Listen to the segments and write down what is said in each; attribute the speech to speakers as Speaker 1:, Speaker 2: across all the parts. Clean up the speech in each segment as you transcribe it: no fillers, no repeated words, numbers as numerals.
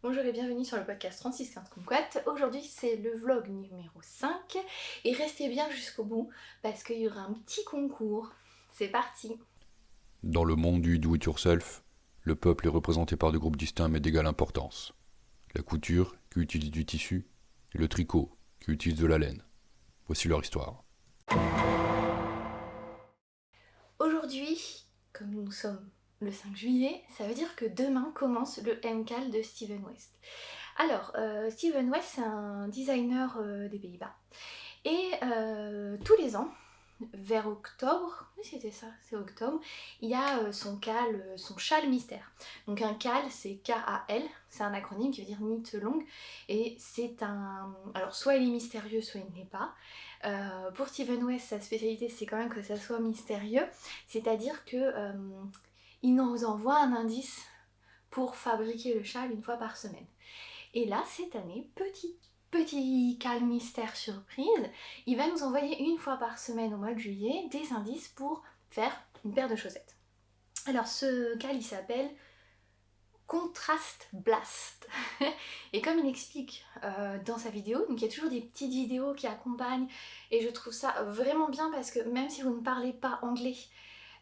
Speaker 1: Bonjour et bienvenue sur le podcast 3615 Kumquat. Aujourd'hui c'est le vlog numéro 5 et restez bien jusqu'au bout parce qu'il y aura un petit concours. C'est parti.
Speaker 2: Dans le monde du do-it-yourself, le peuple est représenté par deux groupes distincts mais d'égale importance. La couture, qui utilise du tissu, et le tricot, qui utilise de la laine. Voici leur histoire.
Speaker 1: Aujourd'hui, comme nous sommes le 5 juillet, ça veut dire que demain commence le MCAL de Steven West. Alors, Steven West c'est un designer des Pays-Bas et tous les ans, vers octobre, oui c'était ça, c'est octobre, il y a son CAL, son châle mystère. Donc un CAL c'est K-A-L, c'est un acronyme qui veut dire knit longue et c'est un... Alors soit il est mystérieux, soit il ne l'est pas. Pour Steven West, sa spécialité c'est quand même que ça soit mystérieux, c'est-à-dire que il nous envoie un indice pour fabriquer le châle une fois par semaine. Et là, cette année, petit calme mystère surprise, il va nous envoyer une fois par semaine au mois de juillet des indices pour faire une paire de chaussettes. Alors ce cal il s'appelle Contrast Blast. Et comme il explique dans sa vidéo, donc il y a toujours des petites vidéos qui accompagnent et je trouve ça vraiment bien parce que même si vous ne parlez pas anglais,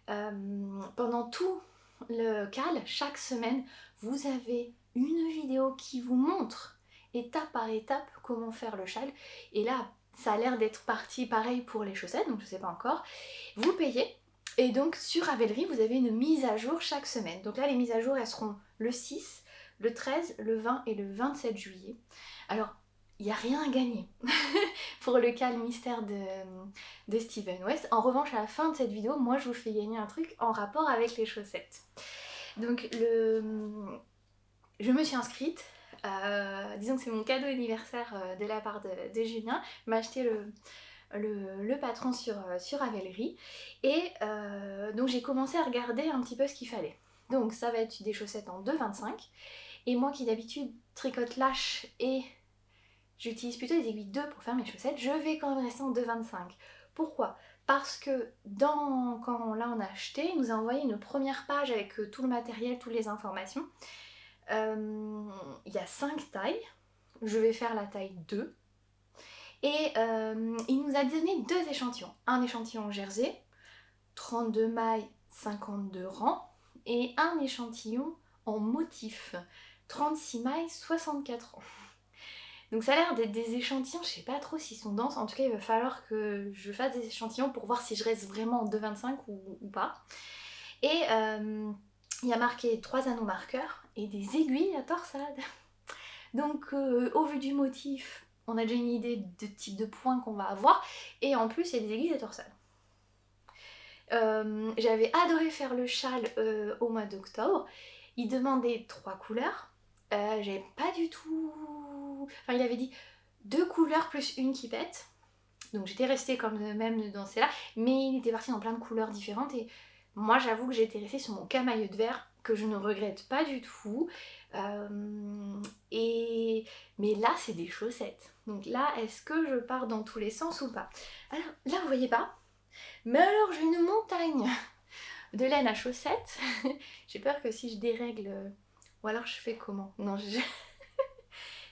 Speaker 1: pendant tout le cal, chaque semaine, vous avez une vidéo qui vous montre étape par étape comment faire le châle. Et là, ça a l'air d'être parti pareil pour les chaussettes, donc je sais pas encore. Vous payez, et donc sur Ravelry, vous avez une mise à jour chaque semaine. Donc là, les mises à jour, elles seront le 6, le 13, le 20 et le 27 juillet. Alors, il n'y a rien à gagner pour le cal mystère de Steven West. En revanche, à la fin de cette vidéo, moi je vous fais gagner un truc en rapport avec les chaussettes. Donc je me suis inscrite, disons que c'est mon cadeau d'anniversaire de la part de Julien, il m'a acheté le patron sur Ravelry et donc j'ai commencé à regarder un petit peu ce qu'il fallait. Donc ça va être des chaussettes en 2,25 et moi qui d'habitude tricote lâche et j'utilise plutôt les aiguilles 2 pour faire mes chaussettes, je vais quand même rester en 2,25. Pourquoi ? Parce que quand là on a acheté, il nous a envoyé une première page avec tout le matériel, toutes les informations. Il y a 5 tailles, je vais faire la taille 2. Et il nous a donné 2 échantillons. Un échantillon jersey, 32 mailles, 52 rangs, et un échantillon en motif, 36 mailles, 64 rangs. Donc ça a l'air d'être des échantillons, je sais pas trop s'ils sont denses, en tout cas il va falloir que je fasse des échantillons pour voir si je reste vraiment en 2,25 ou pas. Et il y a marqué 3 anneaux marqueurs et des aiguilles à torsade. Donc au vu du motif, on a déjà une idée de type de point qu'on va avoir, et en plus il y a des aiguilles à torsade. J'avais adoré faire le châle au mois d'octobre, il demandait 3 couleurs. J'avais pas du tout... Enfin, il avait dit 2 couleurs plus une qui pète. Donc j'étais restée comme même dans celle-là. Mais il était parti dans plein de couleurs différentes. Et moi, j'avoue que j'étais restée sur mon camailleux de verre, que je ne regrette pas du tout. Mais là, c'est des chaussettes. Donc là, est-ce que je pars dans tous les sens ou pas? Alors là, vous voyez pas? Mais alors, j'ai une montagne de laine à chaussettes. J'ai peur que si je dérègle... Ou alors je fais comment? Non,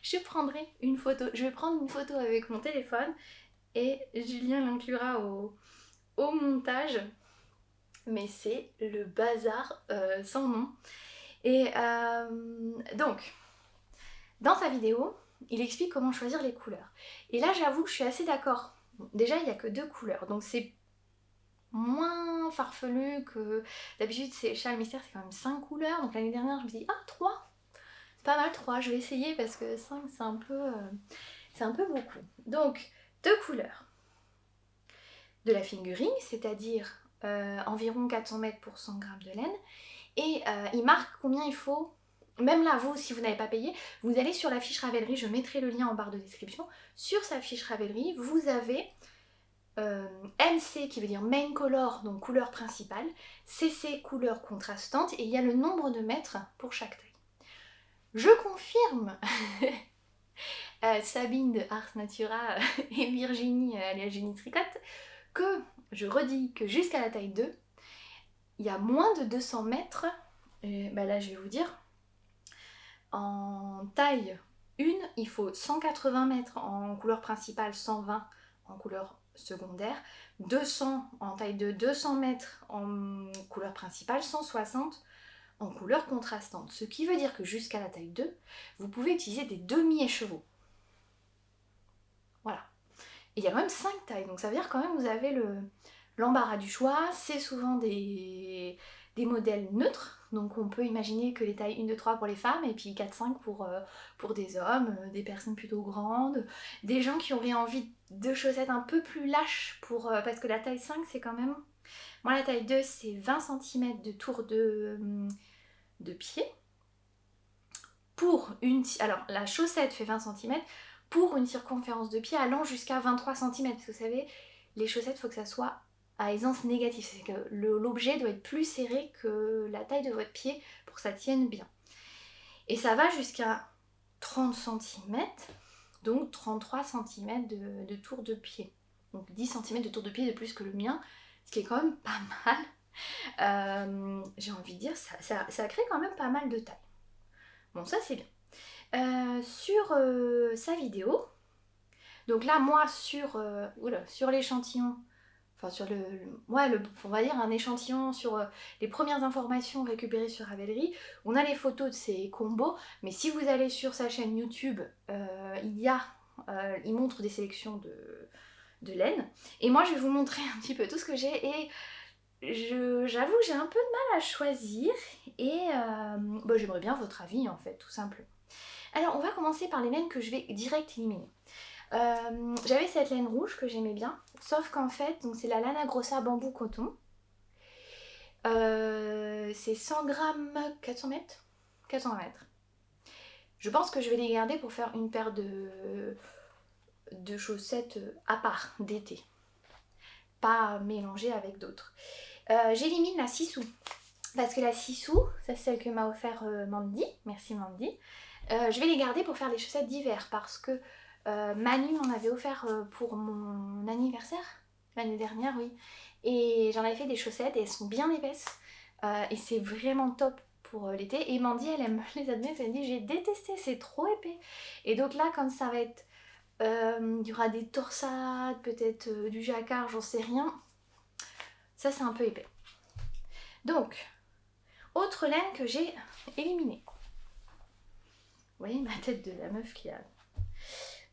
Speaker 1: je prendrai une photo. Je vais prendre une photo avec mon téléphone et Julien l'inclura au montage. Mais c'est le bazar sans nom. Et donc, dans sa vidéo, il explique comment choisir les couleurs. Et là, j'avoue que je suis assez d'accord. Bon, déjà, il n'y a que 2 couleurs. Donc c'est moins farfelu que d'habitude. C'est Châle Mystère, c'est quand même 5 couleurs. Donc l'année dernière, je me dis, ah, 3. C'est pas mal 3, je vais essayer parce que 5 c'est un peu beaucoup. Donc 2 couleurs. De la fingering, c'est-à-dire environ 400 mètres pour 100 grammes de laine. Et il marque combien il faut. Même là, vous, si vous n'avez pas payé, vous allez sur la fiche Ravelry, je mettrai le lien en barre de description. Sur sa fiche Ravelry, vous avez MC qui veut dire main color, donc couleur principale, CC couleur contrastante, et il y a le nombre de mètres pour chaque taille. Je confirme Sabine de Ars Natura et Virginie, alias Jenny Tricotte, que je redis que jusqu'à la taille 2, il y a moins de 200 mètres, bah là je vais vous dire, en en taille 1, il faut 180 mètres en couleur principale, 120 en couleur secondaire, 200 en taille 2, 200 mètres en couleur principale, 160 en couleur contrastante. Ce qui veut dire que jusqu'à la taille 2, vous pouvez utiliser des demi-écheveaux. Voilà. Et il y a quand même 5 tailles, donc ça veut dire quand même que vous avez l'embarras du choix. C'est souvent des modèles neutres, donc on peut imaginer que les tailles 1, 2, 3 pour les femmes, et puis 4, 5 pour des hommes, des personnes plutôt grandes, des gens qui auraient envie de chaussettes un peu plus lâches, parce que la taille 5 c'est quand même... Moi la taille 2 c'est 20 cm de tour de pied. Alors la chaussette fait 20 cm pour une circonférence de pied allant jusqu'à 23 cm, parce que vous savez, les chaussettes, il faut que ça soit à aisance négative, c'est que l'objet doit être plus serré que la taille de votre pied pour que ça tienne bien. Et ça va jusqu'à 30 cm, donc 33 cm de tour de pied. Donc 10 cm de tour de pied de plus que le mien, ce qui est quand même pas mal. J'ai envie de dire, ça crée quand même pas mal de taille. Bon, ça c'est bien. Sur sa vidéo, donc là moi sur l'échantillon, enfin sur on va dire un échantillon sur les premières informations récupérées sur Ravelry, on a les photos de ces combos, mais si vous allez sur sa chaîne YouTube, il montre des sélections de laine, et moi je vais vous montrer un petit peu tout ce que j'ai, et j'avoue que j'ai un peu de mal à choisir, et j'aimerais bien votre avis en fait, tout simplement. Alors on va commencer par les laines que je vais direct éliminer. J'avais cette laine rouge que j'aimais bien, sauf qu'en fait, donc c'est la Lana Grossa bambou coton. C'est 100 grammes, 400 mètres 400 mètres. Je pense que je vais les garder pour faire une paire de chaussettes à part d'été, pas mélangées avec d'autres. J'élimine la 6 sous, parce que la 6 sous, ça c'est celle que m'a offert Mandy, merci Mandy. Je vais les garder pour faire des chaussettes d'hiver, parce que Manu m'en avait offert pour mon anniversaire, l'année dernière, oui. Et j'en avais fait des chaussettes et elles sont bien épaisses. Et c'est vraiment top pour l'été. Et Mandy, elle aime les admettre, elle me dit j'ai détesté, c'est trop épais. Et donc là, comme ça va être... il y aura des torsades, peut-être du jacquard, j'en sais rien. Ça, c'est un peu épais. Donc, autre laine que j'ai éliminée. Vous voyez ma tête de la meuf qui a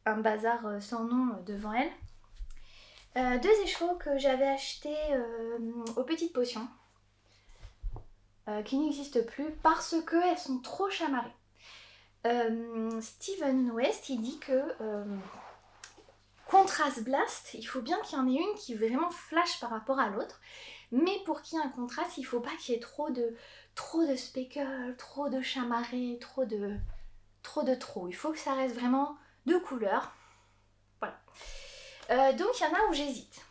Speaker 1: un bazar sans nom devant elle. 2 écheveaux que j'avais achetés aux Petites Potions, qui n'existent plus parce qu'elles sont trop chamarrées. Steven West, il dit que Contrast Blast, il faut bien qu'il y en ait une qui vraiment flash par rapport à l'autre, mais pour qu'il y ait un contraste, il ne faut pas qu'il y ait trop de speckle, trop de chamarré, trop. Il faut que ça reste vraiment de couleur. Voilà. Donc il y en a où j'hésite.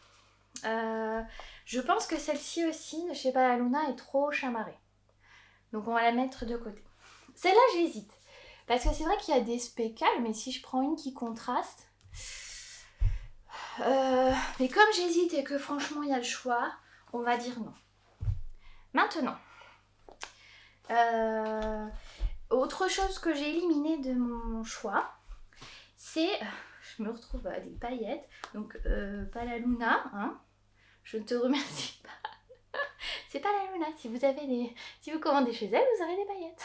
Speaker 1: Je pense que celle-ci aussi, de chez Palaluna, est trop chamarrée. Donc on va la mettre de côté. Celle-là j'hésite. Parce que c'est vrai qu'il y a des speckles, mais si je prends une qui contraste... mais comme j'hésite et que franchement il y a le choix, on va dire non. Maintenant, autre chose que j'ai éliminé de mon choix, c'est... Je me retrouve à des paillettes. Donc, Palaluna, hein, je ne te remercie pas. C'est Palaluna. Si vous commandez chez elle, vous aurez des paillettes.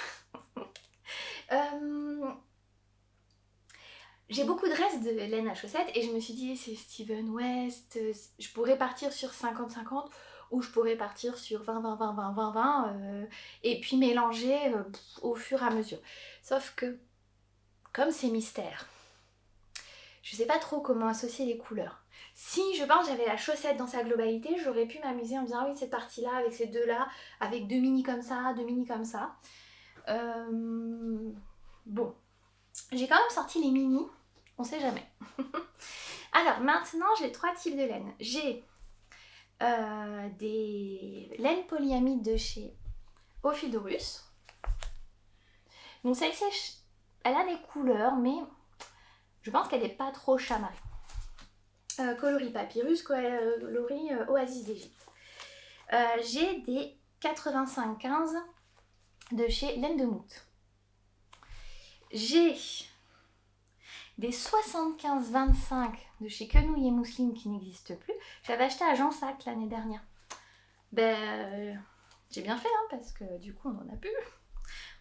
Speaker 1: J'ai beaucoup de restes de laine à chaussettes et je me suis dit, c'est Steven West, je pourrais partir sur 50-50 ou je pourrais partir sur 20-20-20-20-20-20 et puis mélanger au fur et à mesure. Sauf que, comme c'est mystère, je sais pas trop comment associer les couleurs. Si je pense j'avais la chaussette dans sa globalité, j'aurais pu m'amuser en me disant ah oui cette partie là avec ces deux là, avec 2 mini comme ça, 2 mini comme ça. Bon, j'ai quand même sorti les mini, on sait jamais. Alors maintenant j'ai 3 types de laine. J'ai des laines polyamides de chez Ophidorus. Donc celle-ci elle a des couleurs mais je pense qu'elle n'est pas trop chamarrée. Coloris Papyrus, coloris Oasis d'Égypte. J'ai des 85-15 de chez Laine de Moute. J'ai des 75-25 de chez Quenouille et Mousseline qui n'existent plus. J'avais acheté à Jean Sac l'année dernière. J'ai bien fait, hein, parce que du coup, on n'en a plus.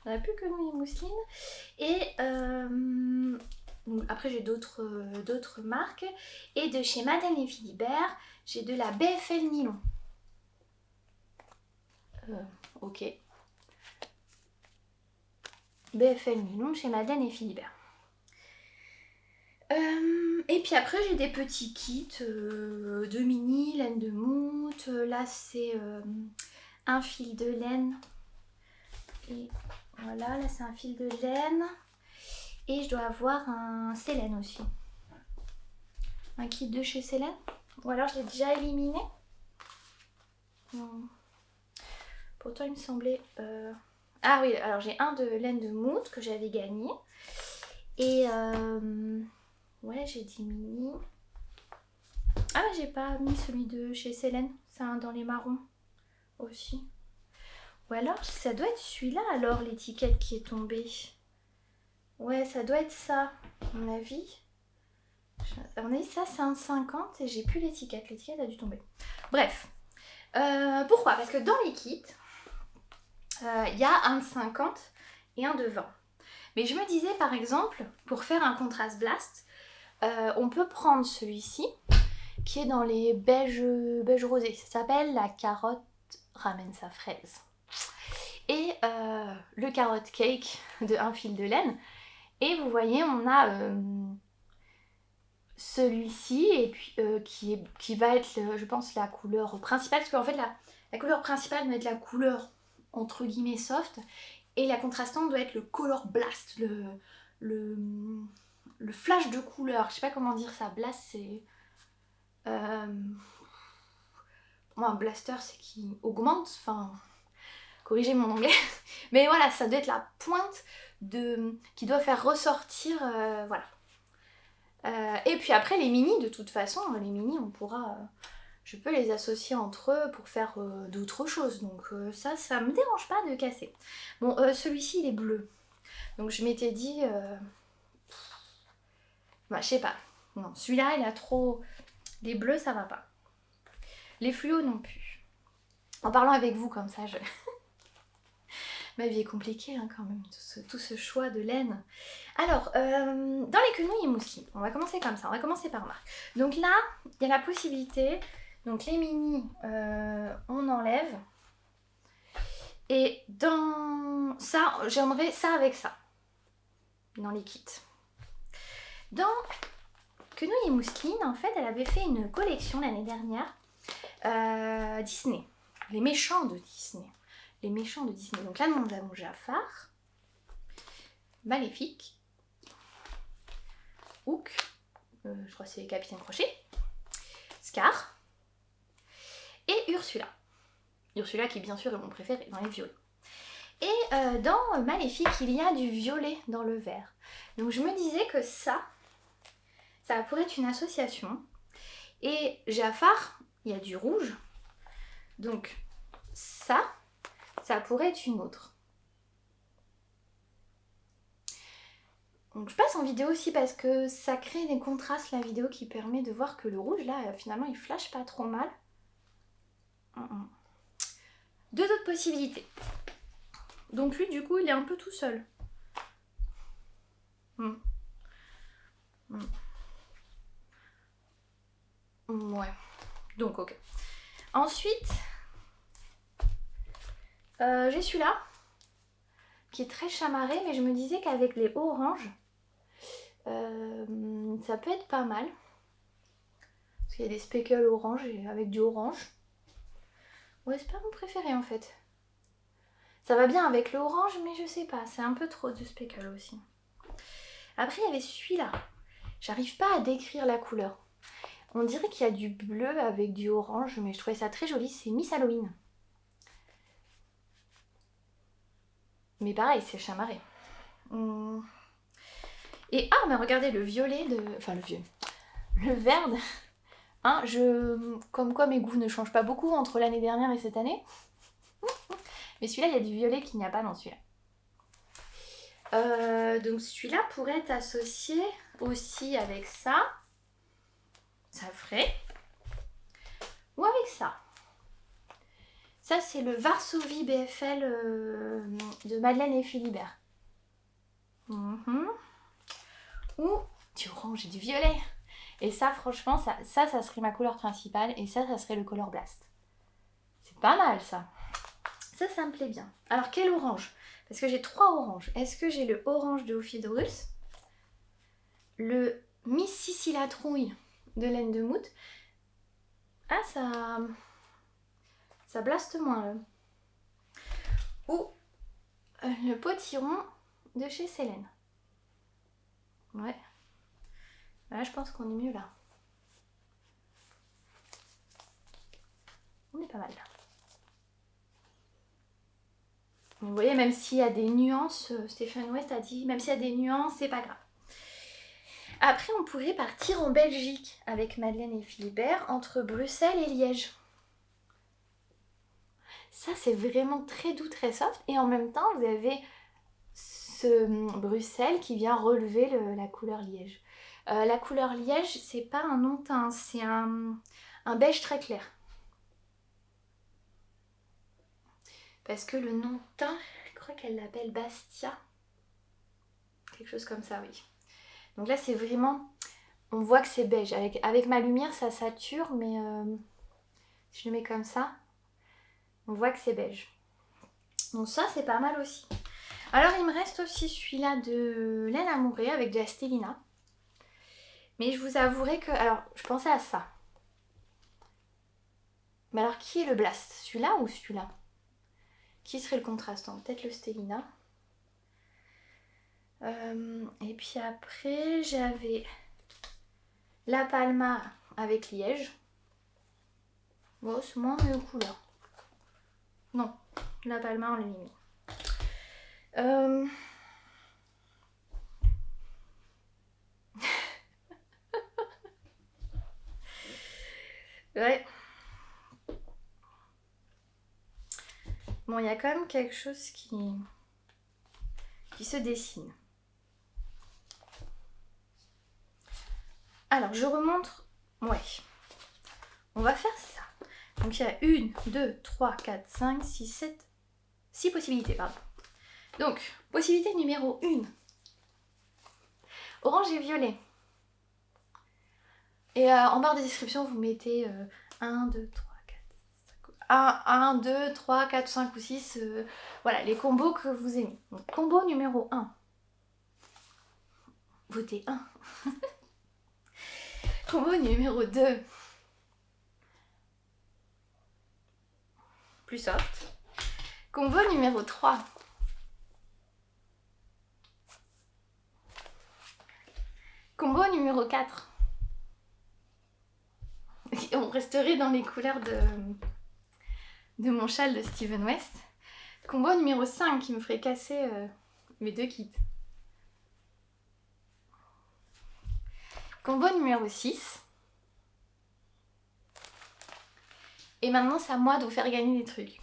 Speaker 1: On n'a plus Quenouille et Mousseline. Et après, j'ai d'autres marques. Et de chez Madeleine et Philibert, j'ai de la BFL Nylon. Ok. BFL Nylon chez Madeleine et Philibert. Et puis après j'ai des petits kits de mini, laine de moute. Là c'est un fil de laine. Et voilà, là c'est un fil de laine. Et je dois avoir un Célène aussi. Un kit de chez Célène. Ou alors je l'ai déjà éliminé. Pourtant il me semblait... Ah oui, alors j'ai un de laine de moute que j'avais gagné. Et... Ouais, j'ai dit mini. Ah, mais j'ai pas mis celui de chez Célène. C'est un dans les marrons aussi. Ou alors, ça doit être celui-là alors, l'étiquette qui est tombée. Ouais, ça doit être ça, à mon avis. À mon avis, ça, c'est un 50 et j'ai plus l'étiquette. L'étiquette a dû tomber. Bref. Pourquoi? Parce que dans les kits, il y a un de 50 et un de 20. Mais je me disais, par exemple, pour faire un contraste blast, on peut prendre celui-ci qui est dans les beige rosé. Ça s'appelle la carotte ramène sa fraise. Et le carotte cake de un fil de laine. Et vous voyez, on a celui-ci et puis qui va être, je pense, la couleur principale. Parce qu'en fait, la couleur principale doit être la couleur entre guillemets soft. Et la contrastante doit être le color blast, le flash de couleur. Je sais pas comment dire ça. Blast, c'est... Pour moi, un blaster, c'est qui augmente. Enfin, corrigez mon anglais. Mais voilà, ça doit être la pointe qui doit faire ressortir... voilà. Et puis après, les mini, de toute façon, les mini, on pourra... je peux les associer entre eux pour faire d'autres choses. Donc ça me dérange pas de casser. Bon, celui-ci, il est bleu. Donc je m'étais dit... Bah, je sais pas. Non, celui-là, il a trop... Les bleus, ça va pas. Les fluos non plus. En parlant avec vous comme ça, ma vie est compliquée hein, quand même, tout ce choix de laine. Alors, dans les quenouilles et mousseline, on va commencer comme ça, on va commencer par marque. Donc là, il y a la possibilité, donc les mini, on enlève. Et dans ça, j'aimerais ça avec ça, dans les kits. Dans quenouilles et mousseline, en fait, elle avait fait une collection l'année dernière, Disney, les méchants de Disney. Les méchants de Disney. Donc là, nous avons Jafar, Maléfique, Hook, je crois que c'est Capitaine Crochet, Scar et Ursula. Ursula qui bien sûr est mon préféré dans les violets. Et dans Maléfique, il y a du violet dans le vert. Donc je me disais que ça pourrait être une association. Et Jafar, il y a du rouge. Donc ça pourrait être une autre. Donc je passe en vidéo aussi parce que ça crée des contrastes la vidéo qui permet de voir que le rouge là finalement il flash pas trop mal. Deux autres possibilités. Donc lui du coup il est un peu tout seul. Ouais. Donc ok. Ensuite j'ai celui-là qui est très chamarré, mais je me disais qu'avec les oranges ça peut être pas mal parce qu'il y a des speckles orange et avec du orange. Ouais, c'est pas mon préféré en fait. Ça va bien avec le orange, mais je sais pas, c'est un peu trop de speckle aussi. Après il y avait celui-là, j'arrive pas à décrire la couleur. On dirait qu'il y a du bleu avec du orange, mais je trouvais ça très joli, c'est Miss Halloween. Mais pareil, c'est chamarré. Et ah, mais regardez le violet de... Enfin le vert de... Hein, comme quoi mes goûts ne changent pas beaucoup entre l'année dernière et cette année. Mais celui-là, il y a du violet qu'il n'y a pas dans celui-là. Donc celui-là pourrait être associé aussi avec ça. Ça ferait. Ou avec ça. Ça, c'est le Varsovie BFL de Madeleine et Philibert. Ou du orange et du violet. Et ça, franchement, ça serait ma couleur principale. Et ça serait le Color Blast. C'est pas mal, ça. Ça me plaît bien. Alors, quel orange? Parce que j'ai 3 oranges. Est-ce que j'ai le orange de Ophidrus, le Mississi la trouille de laine de Mout? Ah, ça blaste moins, là. Ou le potiron de chez Célène. Ouais. Là, je pense qu'on est mieux là. On est pas mal là. Vous voyez, même s'il y a des nuances, Stephen West a dit, même s'il y a des nuances, c'est pas grave. Après, on pourrait partir en Belgique avec Madeleine et Philibert entre Bruxelles et Liège. Ça, c'est vraiment très doux, très soft. Et en même temps, vous avez ce Bruxelles qui vient relever la couleur Liège. La couleur Liège, c'est pas un non teint, c'est un beige très clair. Parce que le nom teint, je crois qu'elle l'appelle Bastia. Quelque chose comme ça, oui. Donc là, c'est vraiment... On voit que c'est beige. Avec ma lumière, ça sature, mais si je le mets comme ça, on voit que c'est beige. Donc ça, c'est pas mal aussi. Alors, il me reste aussi celui-là de laine amourée avec de la stélina. Mais je vous avouerai que... Alors, je pensais à ça. Mais alors, qui est le Blast? Celui-là ou celui-là? Qui serait le contrastant? Peut-être le stélina. Et puis après, j'avais la Palma avec Liège. Bon, c'est moins mes couleurs. Non, la Palma, on l'a mis. Ouais. Bon, il y a quand même quelque chose qui se dessine. Alors, je remonte. Ouais. On va faire ça. Donc, il y a 1, 2, 3, 4, 5, 6, 7... 6 possibilités, pardon. Donc, possibilité numéro 1. Orange et violet. Et en barre de description, vous mettez 1, 2, 3, 4, 5... 1, 2, 3, 4, 5 ou 6. Voilà, les combos que vous aimez. Donc, combo numéro 1. Votez 1. Combo numéro 2. Plus soft. Combo numéro 3. Combo numéro 4. On resterait dans les couleurs de mon châle de Stephen West. Combo numéro 5 qui me ferait casser mes 2 kits. Combo numéro 6. Et maintenant, c'est à moi de vous faire gagner des trucs.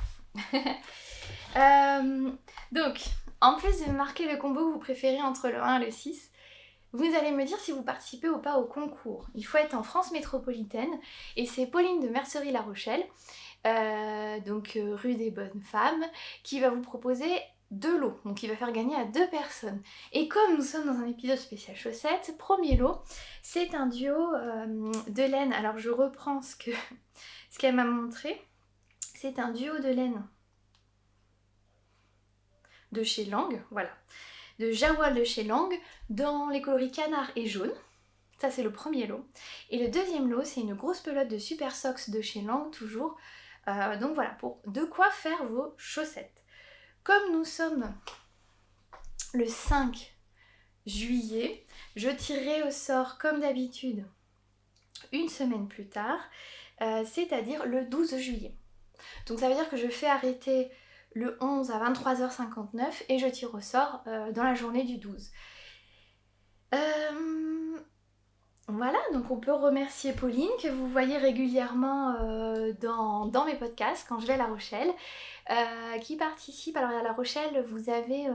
Speaker 1: Donc, en plus de marquer le combo que vous préférez entre le 1 et le 6, vous allez me dire si vous participez ou pas au concours. Il faut être en France métropolitaine et c'est Pauline de Mercerie La Rochelle, donc rue des Bonnes Femmes, qui va vous proposer 2 lots, donc il va faire gagner à 2 personnes. Et comme nous sommes dans un épisode spécial chaussettes, premier lot, c'est un duo de laine. Alors je reprends ce qu'elle m'a montré. C'est un duo de laine de chez Lang, voilà, de Jawal de chez Lang, dans les coloris canard et jaune. Ça, c'est le premier lot. Et le deuxième lot, c'est une grosse pelote de Super Socks de chez Lang, toujours. Donc voilà, pour de quoi faire vos chaussettes. Comme nous sommes le 5 juillet, je tirerai au sort, comme d'habitude, une semaine plus tard, c'est-à-dire le 12 juillet. Donc ça veut dire que je fais arrêter le 11 à 23h59 et je tire au sort dans la journée du 12. Voilà, donc on peut remercier Pauline que vous voyez régulièrement dans mes podcasts quand je vais à La Rochelle, qui participe. Alors à La Rochelle, vous avez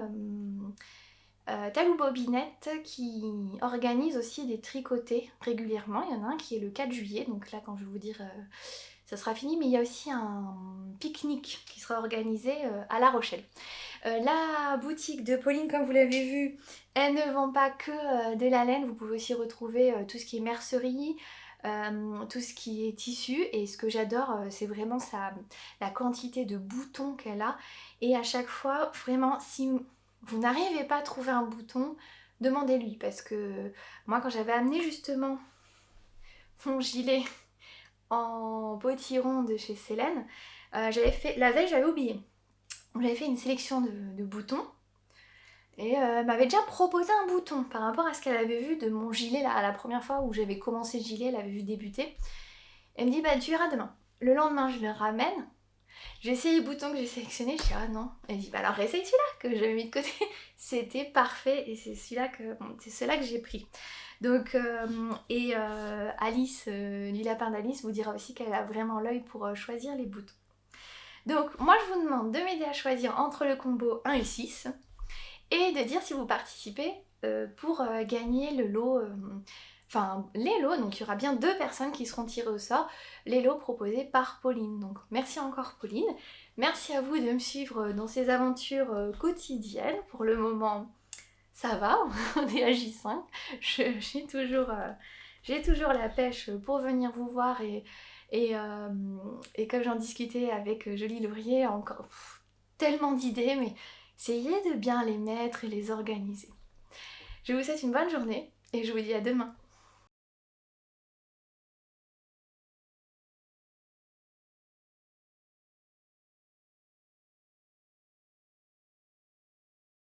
Speaker 1: Talou Bobinette qui organise aussi des tricotés régulièrement. Il y en a un qui est le 4 juillet, donc là quand je vais vous dire ça sera fini, mais il y a aussi un pique-nique qui sera organisé à La Rochelle. La boutique de Pauline, comme vous l'avez vu, elle ne vend pas que de la laine, vous pouvez aussi retrouver tout ce qui est mercerie, tout ce qui est tissu, et ce que j'adore c'est vraiment la quantité de boutons qu'elle a, et à chaque fois vraiment si vous n'arrivez pas à trouver un bouton, demandez-lui, parce que moi quand j'avais amené justement mon gilet en potiron de chez Célène, j'avais fait, la veille j'avais oublié, j'avais fait une sélection de boutons, et elle m'avait déjà proposé un bouton par rapport à ce qu'elle avait vu de mon gilet là, la première fois où j'avais commencé le gilet, elle avait vu débuter. Elle me dit bah tu iras demain. Le lendemain je le ramène, j'ai essayé les boutons que j'ai sélectionnés, je dis ah non. Elle dit bah alors réessaye celui-là que j'avais mis de côté. C'était parfait et c'est celui-là que j'ai pris. Donc Alice, du lapin d'Alice, vous dira aussi qu'elle a vraiment l'œil pour choisir les boutons. Donc moi je vous demande de m'aider à choisir entre le combo 1 et 6 et de dire si vous participez pour gagner le lot, les lots, donc il y aura bien 2 personnes qui seront tirées au sort, les lots proposés par Pauline. Donc merci encore Pauline, merci à vous de me suivre dans ces aventures quotidiennes. Pour le moment ça va, on est à J5, j'ai toujours la pêche pour venir vous voir et comme j'en discutais avec Jolie Laurier, encore tellement d'idées, mais essayez de bien les mettre et les organiser. Je vous souhaite une bonne journée et je vous dis à demain.